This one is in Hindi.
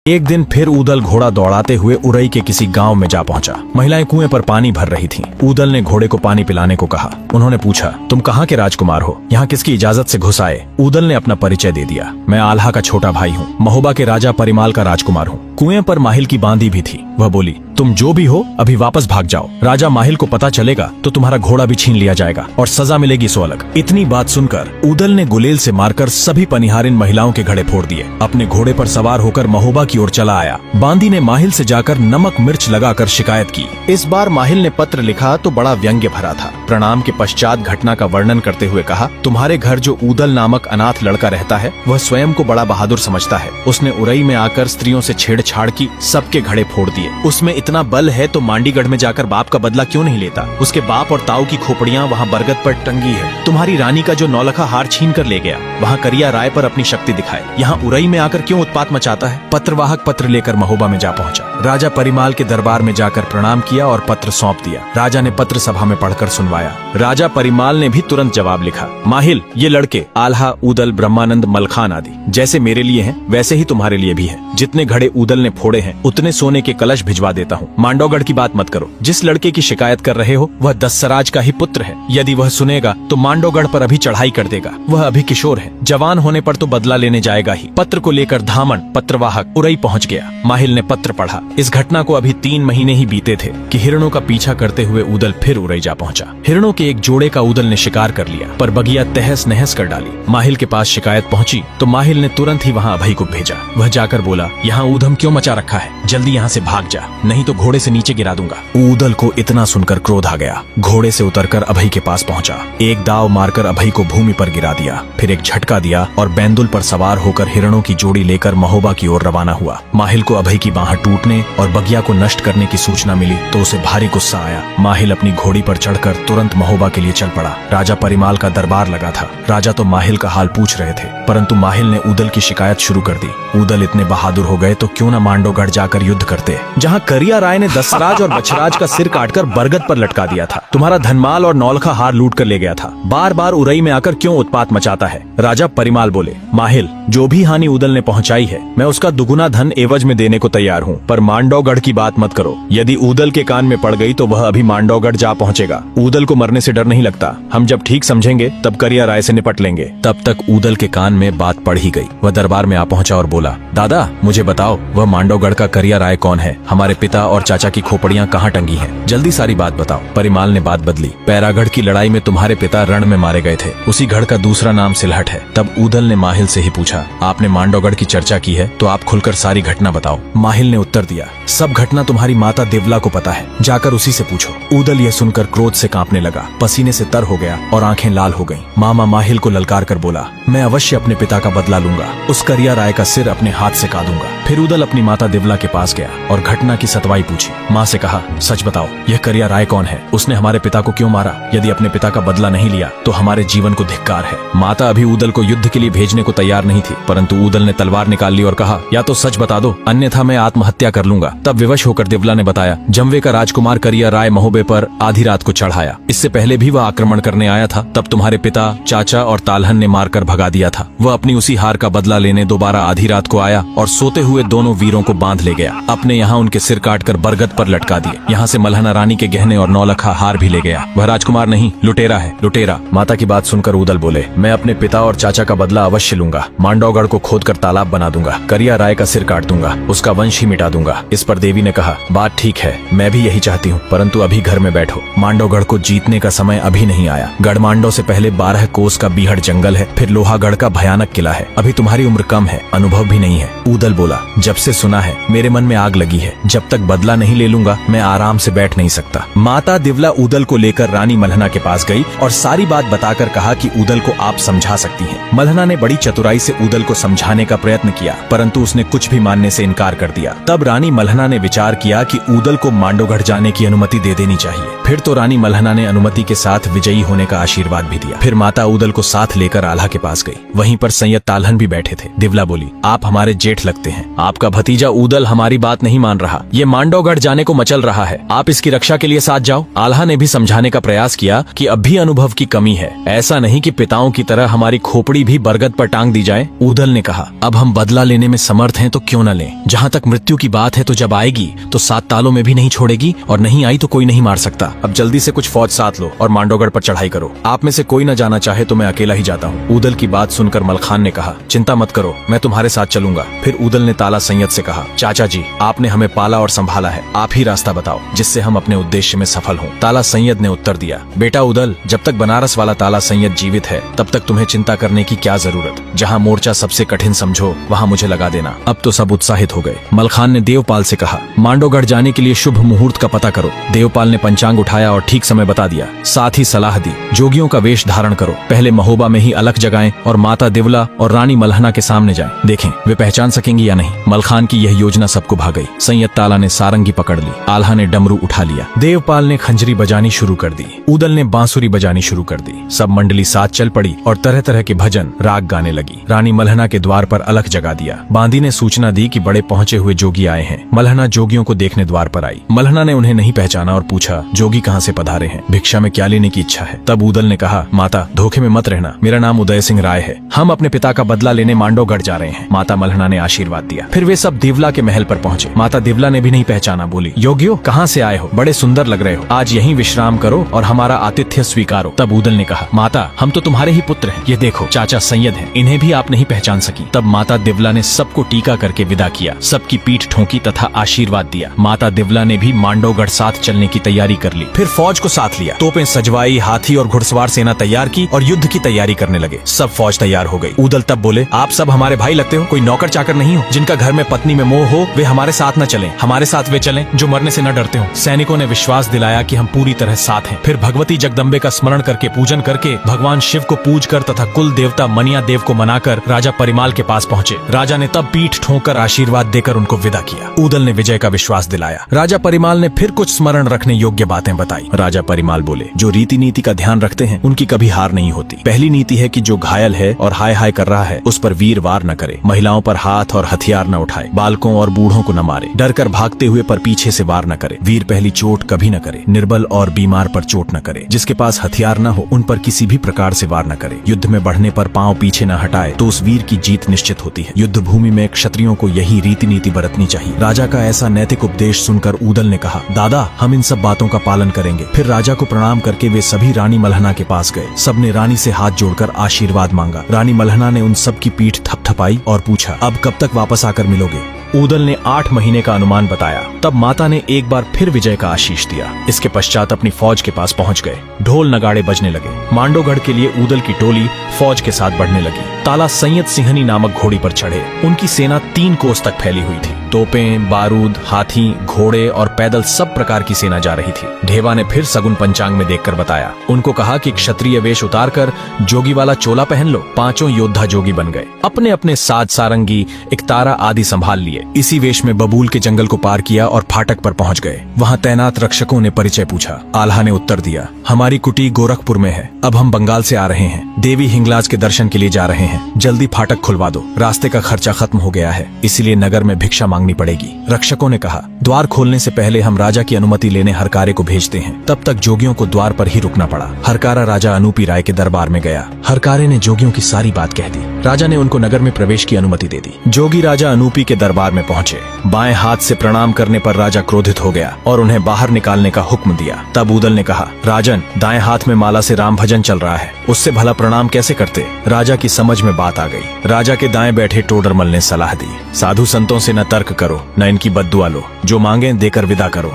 एक दिन फिर ऊदल घोड़ा दौड़ाते हुए उरई के किसी गांव में जा पहुंचा। महिलाएं कुएं पर पानी भर रही थीं। ऊदल ने घोड़े को पानी पिलाने को कहा। उन्होंने पूछा, तुम कहाँ के राजकुमार हो? यहाँ किसकी इजाजत से घुस आए? ऊदल ने अपना परिचय दे दिया। मैं आल्हा का छोटा भाई हूँ, महोबा के राजा परिमाल का राजकुमार हूँ। कुएं पर माहिल की बांदी भी थी। वह बोली, तुम जो भी हो अभी वापस भाग जाओ। राजा माहिल को पता चलेगा तो तुम्हारा घोड़ा भी छीन लिया जाएगा और सजा मिलेगी सो अलग। इतनी बात सुनकर ऊदल ने गुलेल से मारकर सभी पनिहारिन महिलाओं के घड़े फोड़ दिए। अपने घोड़े पर सवार होकर महोबा की ओर चला आया। बांदी ने माहिल से जाकर नमक मिर्च लगाकर शिकायत की। इस बार माहिल ने पत्र लिखा तो बड़ा व्यंग्य भरा था। प्रणाम के पश्चात घटना का वर्णन करते हुए कहा, तुम्हारे घर जो ऊदल नामक अनाथ लड़का रहता है वह स्वयं को बड़ा बहादुर समझता है। उसने उरई में आकर स्त्रियों से छेड़छाड़ की, सबके घड़े फोड़ दिए। उसमें इतना बल है तो मांडीगढ़ में जाकर बाप का बदला क्यों नहीं लेता? उसके बाप और ताऊ की खोपड़ियां वहाँ बरगद पर टंगी है। तुम्हारी रानी का जो नौलखा हार छीन कर ले गया, वहाँ करिया राय पर अपनी शक्ति दिखाए। यहाँ उरई में आकर क्यों उत्पात मचाता है? पत्रवाहक पत्र लेकर महोबा में जा पहुंचा। राजा परिमाल के दरबार में जाकर प्रणाम किया और पत्र सौंप दिया। राजा ने पत्र सभा में पढ़कर सुनवाया। राजा परिमाल ने भी तुरंत जवाब लिखा, माहिल, ये लड़के आल्हा, ऊदल, ब्रह्मानंद, मलखान आदि जैसे मेरे लिए हैं वैसे ही तुम्हारे लिए भी हैं। जितने घड़े ऊदल ने फोड़े हैं उतने सोने के कलश भिजवा देता हूँ। मांडोगढ़ की बात मत करो। जिस लड़के की शिकायत कर रहे हो वह दस्सराज का ही पुत्र है। यदि वह सुनेगा तो मांडोगढ़ पर अभी चढ़ाई कर देगा। वह अभी किशोर है, जवान होने पर तो बदला लेने जाएगा ही। पत्र को लेकर धामन पत्रवाहक उरई पहुँच गया। माहिल ने पत्र पढ़ा। इस घटना को अभी 3 महीने ही बीते थे कि हिरणों का पीछा करते हुए ऊदल फिर उरई जा पहुंचा। हिरणों के एक जोड़े का ऊदल ने शिकार कर लिया, पर बगिया तहस नहस कर डाली। माहिल के पास शिकायत पहुंची तो माहिल ने तुरंत ही वहां अभय को भेजा। वह जाकर बोला, यहाँ ऊधम क्यों मचा रखा है? जल्दी यहाँ से भाग जा, नहीं तो घोड़े से नीचे गिरा दूंगा। ऊदल को इतना सुनकर क्रोध आ गया। घोड़े से उतरकर अभय के पास पहुंचा। एक दाव मारकर अभय को भूमि पर गिरा दिया, फिर एक झटका दिया और बैंदुल पर सवार होकर हिरणों की जोड़ी लेकर महोबा की ओर रवाना हुआ। माहिल को अभय की बाह टूटने और बगिया को नष्ट करने की सूचना मिली तो उसे भारी गुस्सा आया। माहिल अपनी घोड़ी पर चढ़कर तुरंत महोबा के लिए चल पड़ा। राजा परिमाल का दरबार लगा था। राजा तो माहिल का हाल पूछ रहे थे, परंतु माहिल ने ऊदल की शिकायत शुरू कर दी। ऊदल इतने बहादुर हो गए तो क्यों न मांडोगढ़ जाकर युद्ध करते, जहाँ करिया राय ने दस्सराज और बछराज का सिर काटकर बरगद पर लटका दिया था। तुम्हारा धनमाल और नौलखा हार लूट कर ले गया था। बार बार उरई में आकर क्यों उत्पात मचाता है? राजा परिमाल बोले, माहिल, जो भी हानि ऊदल ने पहुंचाई है मैं उसका दुगुना धन एवज में देने को तैयार हूँ, पर मांडोगढ़ की बात मत करो। यदि ऊदल के कान में पड़ गई तो वह अभी मांडोगढ़ जा पहुंचेगा। ऊदल को मरने से डर नहीं लगता। हम जब ठीक समझेंगे तब करिया राय से निपट लेंगे। तब तक ऊदल के कान में बात पड़ ही गई। वह दरबार में आ पहुंचा और बोला, दादा, मुझे बताओ वह मांडोगढ़ का करिया राय कौन है? हमारे पिता और चाचा की खोपड़ियां कहाँ टंगी हैं? जल्दी सारी बात बताओ। परिमाल ने बात बदली। पैरागढ़ की लड़ाई में तुम्हारे पिता रण में मारे गए थे। उसी गढ़ का दूसरा नाम सिलहट है। तब ऊदल ने माहिल से ही पूछा, आपने मांडोगढ़ की चर्चा की है तो आप खुलकर सारी घटना बताओ। माहिल ने उत्तर दिया, सब घटना तुम्हारी माता देवला को पता है, जाकर उसी से पूछो। ऊदल यह सुनकर क्रोध से कांपने लगा, पसीने से तर हो गया और आंखें लाल हो गईं। मामा माहिल को ललकार कर बोला, मैं अवश्य अपने पिता का बदला लूंगा। उस करिया राय का सिर अपने हाथ से काटूंगा। फिर ऊदल अपनी माता देवला के पास गया और घटना की सतवाई पूछी। माँ से कहा, सच बताओ, यह करिया राय कौन है? उसने हमारे पिता को क्यों मारा? यदि अपने पिता का बदला नहीं लिया तो हमारे जीवन को धिक्कार है। माता अभी ऊदल को युद्ध के लिए भेजने को तैयार नहीं थी, परंतु ऊदल ने तलवार निकाल ली और कहा, या तो सच बता दो, अन्यथा मैं आत्महत्या कर लूंगा। तब विवश होकर देवला ने बताया, जमवे का राजकुमार करिया राय महोबे पर आधी रात को चढ़ाया। इससे पहले भी वह आक्रमण करने आया था। तब तुम्हारे पिता, चाचा और तालहन ने मारकर भगा दिया था। वह अपनी उसी हार का बदला लेने दोबारा आधी रात को आया और सोते हुए दोनों वीरों को बांध ले गया। अपने यहाँ उनके सिर काटकर बरगद पर लटका दिए। यहाँ से मल्हना रानी के गहने और नौलखा हार भी ले गया। वह राजकुमार नहीं, लुटेरा है, लुटेरा। माता की बात सुनकर ऊदल बोले, मैं अपने पिता और चाचा का बदला अवश्य लूंगा। मांडोगढ़ को खोदकर तालाब बना दूंगा। करिया राय का सिर काट दूंगा। उसका वंश ही मिटा दूंगा। इस पर देवी ने कहा, बात ठीक है, मैं भी यही चाहती हूँ, परंतु अभी घर में बैठो। मांडोगढ़ को जीतने का समय अभी नहीं आया। गढ़मांडो से पहले 12 कोस का बीहड़ जंगल है, फिर लोहागढ़ का भयानक किला है। अभी तुम्हारी उम्र कम है, अनुभव भी नहीं है। ऊदल बोला, जब से सुना है मेरे मन में आग लगी है। जब तक बदला नहीं ले लूंगा मैं आराम से बैठ नहीं सकता। माता दिवला ऊदल को लेकर रानी मल्हना के पास गई और सारी बात बताकर कहा कि ऊदल को आप समझा सकती हैं। मल्हना ने बड़ी चतुराई से ऊदल को समझाने का प्रयत्न किया, परंतु उसने कुछ भी मानने से इनकार कर दिया। तब रानी मल्हना ने विचार किया कि ऊदल को मांडोगढ़ जाने की अनुमति दे देनी चाहिए। फिर तो रानी मल्हना ने अनुमति के साथ विजयी होने का आशीर्वाद भी दिया। फिर माता ऊदल को साथ लेकर आल्हा के पास गई। वहीं पर सैयद तालहन भी बैठे थे। दिवला बोली, आप हमारे जेठ लगते हैं, आपका भतीजा ऊदल हमारी बात नहीं मान रहा। ये मांडवगढ़ जाने को मचल रहा है। आप इसकी रक्षा के लिए साथ जाओ। आल्हा ने भी समझाने का प्रयास किया कि अब भी अनुभव की कमी है। ऐसा नहीं कि पिताओं की तरह हमारी खोपड़ी भी बरगद पर टांग दी जाए। ऊदल ने कहा, अब हम बदला लेने में समर्थ हैं तो क्यों न लें। जहाँ तक मृत्यु की बात है तो जब आएगी तो 7 तालों में भी नहीं छोड़ेगी, और नहीं आई तो कोई नहीं मार सकता। अब जल्दी से कुछ फौज साथ लो और मांडवगढ़ पर चढ़ाई करो। आप में से कोई न जाना चाहे तो मैं अकेला ही जाता हूँ। ऊदल की बात सुनकर मलखान ने कहा, चिंता मत करो, मैं तुम्हारे साथ चलूंगा। फिर ऊदल ने ताला सैयद से कहा, चाचा जी, आपने हमें पाला और संभाला है, आप ही रास्ता बताओ जिससे हम अपने उद्देश्य में सफल हों। ताला सैयद ने उत्तर दिया, बेटा ऊदल, जब तक बनारस वाला ताला सैयद जीवित है तब तक तुम्हें चिंता करने की क्या जरूरत। जहाँ मोर्चा सबसे कठिन समझो वहाँ मुझे लगा देना। अब तो सब उत्साहित हो गए। मलखान ने देवपाल से कहा, मांडवगढ़ जाने के लिए शुभ मुहूर्त का पता करो। देवपाल ने पंचांग उठाया और ठीक समय बता दिया। साथ ही सलाह दी, जोगियों का वेश धारण करो, पहले महोबा में ही अलख जगाएं और माता दिवला और रानी मलहना के सामने जाएं। देखें वे पहचान सकेंगी या नहीं। मलखान की यह योजना सबको भा गई। सैयद ताला ने सारंगी पकड़ ली, आल्हा ने डमरू उठा लिया, देवपाल ने खंजरी बजानी शुरू कर दी, ऊदल ने बांसुरी बजानी शुरू कर दी। सब मंडली साथ चल पड़ी और तरह तरह के भजन राग गाने लगी। रानी मलहना के द्वार पर अलख जगा दिया। बांदी ने सूचना दी कि बड़े पहुंचे हुए जोगी आए हैं। मलहना जोगियों को देखने द्वार पर आई। मलहना ने उन्हें नहीं पहचाना और पूछा, जोगी कहाँ से पधारे हैं, भिक्षा में क्या लेने की इच्छा है। तब ऊदल ने कहा, माता धोखे में मत रहना, मेरा नाम उदय सिंह राय है, हम अपने पिता का बदला लेने मांडवगढ़ जा रहे हैं। माता मलहना ने आशीर्वाद दिया। फिर वे सब दिवला के महल पर पहुंचे। माता दिवला ने भी नहीं पहचाना, बोली, योगियो कहाँ से आए हो, बड़े सुंदर लग रहे हो, आज यहीं विश्राम करो और हमारा आतिथ्य स्वीकारो। तब ऊदल ने कहा, माता हम तो तुम्हारे ही पुत्र हैं, ये देखो चाचा सैयद हैं, इन्हें भी आप नहीं पहचान सकी। तब माता दिवला ने सबको टीका करके विदा किया, सबकी पीठ ठोकी तथा आशीर्वाद दिया। माता दिवला ने भी मांडवगढ़ साथ चलने की तैयारी कर ली। फिर फौज को साथ लिया, तोपें सजवाई, हाथी और घुड़सवार सेना तैयार की और युद्ध की तैयारी करने लगे। सब फौज तैयार हो गई। ऊदल तब बोले, आप सब हमारे भाई लगते हो, कोई नौकर चाकर नहीं हो। जिनका घर में पत्नी में मोह हो वे हमारे साथ न चलें, हमारे साथ वे चलें जो मरने से न डरते हो। सैनिकों ने विश्वास दिलाया कि हम पूरी तरह साथ हैं। फिर भगवती जगदम्बे का स्मरण करके पूजन करके भगवान शिव को पूज कर तथा कुल देवता मनिया देव को मनाकर राजा परिमाल के पास पहुंचे। राजा ने तब पीठ ठोंकर आशीर्वाद देकर उनको विदा किया। ऊदल ने विजय का विश्वास दिलाया। राजा परिमाल ने फिर कुछ स्मरण रखने योग्य बातें बताई। राजा परिमाल बोले, जो रीति नीति का ध्यान रखते हैं उनकी कभी हार नहीं होती। पहली नीति है कि जो घायल है और हाय हाय कर रहा है उस पर वीर वार न करे, महिलाओं पर हाथ और हथियार न उठाए, बालकों और बूढ़ों को न मारे, डर कर भागते हुए पर पीछे से वार न करे, वीर पहली चोट कभी न करे, निर्बल और बीमार पर चोट न करे, जिसके पास हथियार न हो उन पर किसी भी प्रकार से वार न करे, युद्ध में बढ़ने पर पांव पीछे न हटाए तो उस वीर की जीत निश्चित होती है। युद्ध भूमि में क्षत्रियों को यही रीति नीति बरतनी चाहिए। राजा का ऐसा नैतिक उपदेश सुनकर ऊदल ने कहा, दादा हम इन सब बातों का पालन करेंगे। फिर राजा को प्रणाम करके वे सभी रानी मलहना के पास गए। सबने रानी से हाथ जोड़कर आशीर्वाद मांगा। रानी मलहना ने उन सब की पीठ थपथपाई और पूछा, अब कब तक वापस आकर मिलोगे। ऊदल ने 8 महीने का अनुमान बताया। तब माता ने एक बार फिर विजय का आशीष दिया। इसके पश्चात अपनी फौज के पास पहुंच गए। ढोल नगाड़े बजने लगे। मांडवगढ़ के लिए ऊदल की टोली फौज के साथ बढ़ने लगी। ताला सैयद सिंहनी नामक घोड़ी पर चढ़े। उनकी सेना 3 कोस तक फैली हुई थी। तोपें, बारूद, हाथी, घोड़े और पैदल सब प्रकार की सेना जा रही थी। ढेवा ने फिर सगुन पंचांग में देखकर बताया। उनको कहा कि क्षत्रिय वेश उतारकर जोगी वाला चोला पहन लो। 5 योद्धा जोगी बन गए। अपने अपने साज सारंगी, एकतारा आदि संभाल लिए। इसी वेश में बबूल के जंगल को पार किया और फाटक पर पहुंच गए। वहां तैनात रक्षकों ने परिचय पूछा। आल्हा ने उत्तर दिया, हमारी कुटी गोरखपुर में है, अब हम बंगाल से आ रहे हैं, देवी हिंगलाज के दर्शन के लिए जा रहे हैं, जल्दी फाटक खुलवा दो, रास्ते का खर्चा खत्म हो गया है, इसीलिए नगर में भिक्षा मांगनी पड़ेगी। रक्षकों ने कहा, द्वार खोलने से पहले हम राजा की अनुमति लेने हरकारे को भेजते हैं। तब तक जोगियों को द्वार पर ही रुकना पड़ा। हरकारा राजा अनूपी राय के दरबार में गया। हरकारे ने जोगियों की सारी बात कह दी। राजा ने उनको नगर में प्रवेश की अनुमति दे दी। जोगी राजा अनूपी के दरबार में पहुंचे। बाएं हाथ से प्रणाम करने पर राजा क्रोधित हो गया और उन्हें बाहर निकालने का हुक्म दिया। तब ऊदल ने कहा, राजन दाएं हाथ में माला से राम भजन चल रहा है, उससे भला प्रणाम कैसे करते। राजा की समझ में बात आ गई। राजा के दाएं बैठे टोडरमल ने सलाह दी, साधु संतों से न तर्क करो न इनकी बद्दुआ लो, जो मांगे देकर विदा करो।